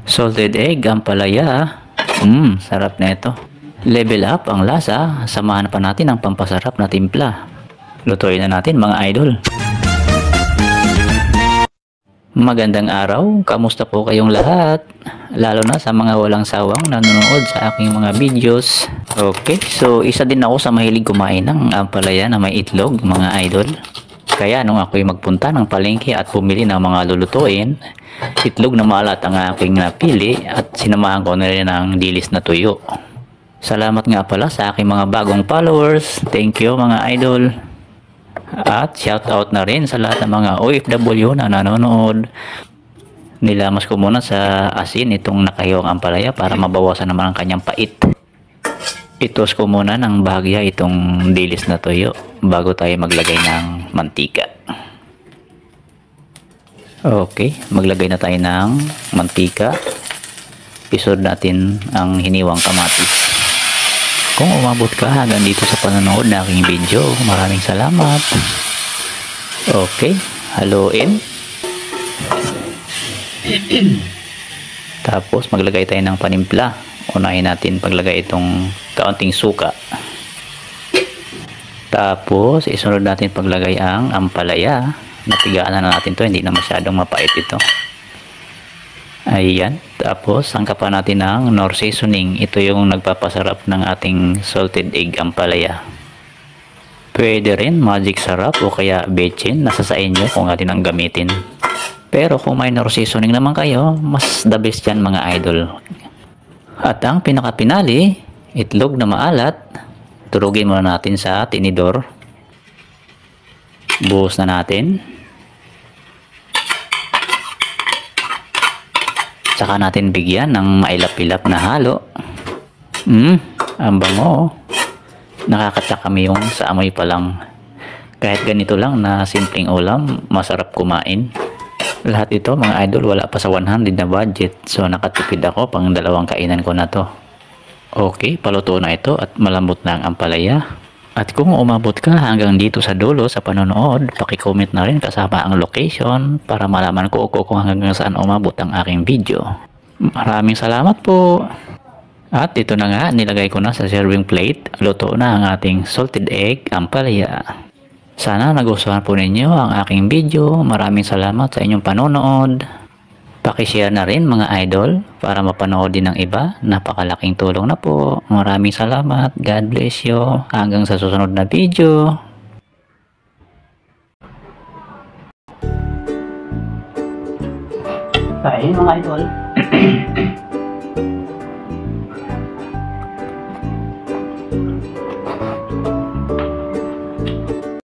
Salted egg ang palaya. Sarap na ito. Level up ang lasa. Samahan pa natin ang pampasarap na timpla. Lutuin na natin mga idol. Magandang araw. Kamusta po kayong lahat? Lalo na sa mga walang sawang nanonood sa aking mga videos. Okay, so isa din ako sa mahilig kumain ng ampalaya na may itlog mga idol. Kaya nung ako'y magpunta ng palengke at pumili ng mga lulutuin, itlog na maalat ang aking napili at sinamahan ko na rin ng dilis na tuyo. Salamat nga pala sa aking mga bagong followers. Thank you mga idol. At shout out na rin sa lahat ng mga OFW na nanonood. Nilamas ko muna sa asin itong nakahiwang ampalaya para mabawasan naman ang kanyang pait. Itos ko muna ng bahagya itong dilis na tuyo bago tayo maglagay ng mantika. Okay, maglagay na tayo ng mantika. Isunod natin ang hiniwang kamatis. Kung umabot ka hanggang dito sa panonood ng aking video, maraming salamat. Okay, haluin. Tapos maglagay tayo ng panimpla. Unahin natin paglagay itong kaunting suka. Tapos isunod natin paglagay ang ampalaya. Napigaan na natin to, hindi na masyadong mapait ito. Ayan. Tapos sangkapan natin ng Knorr seasoning. Ito yung nagpapasarap ng ating salted egg ampalaya. Pwede rin magic sarap o kaya bechin. Nasa sa inyo kung atin ang gamitin. Pero kung may Knorr seasoning naman kayo, mas the best yan mga idol. At ang pinakapinali, itlog na maalat. Turugin muna natin sa tinidor. Buhos na natin. Saka natin bigyan ng mailap-ilap na halo. Ang bango. Nakakatsak kami yung sa amoy pa lang. Kahit ganito lang na simpleng ulam, masarap kumain. Lahat ito mga idol wala pa sa 100 na budget. So nakatipid ako pang dalawang kainan ko na to. Okay, paluto na ito at malambot na ang ampalaya. At kung umabot ka hanggang dito sa dulo sa panonood, paki-comment na rin kasama ang location para malaman ko kung hanggang saan umabot ang aking video. Maraming salamat po. At ito na nga, nilagay ko na sa serving plate. Luto na ang ating salted egg ampalaya. Sana nagustuhan po ninyo ang aking video. Maraming salamat sa inyong panonood. Paki-share na rin mga idol para mapanood din ng iba. Napakalaking tulong na po. Maraming salamat. God bless you. Hanggang sa susunod na video. Kain mga idol.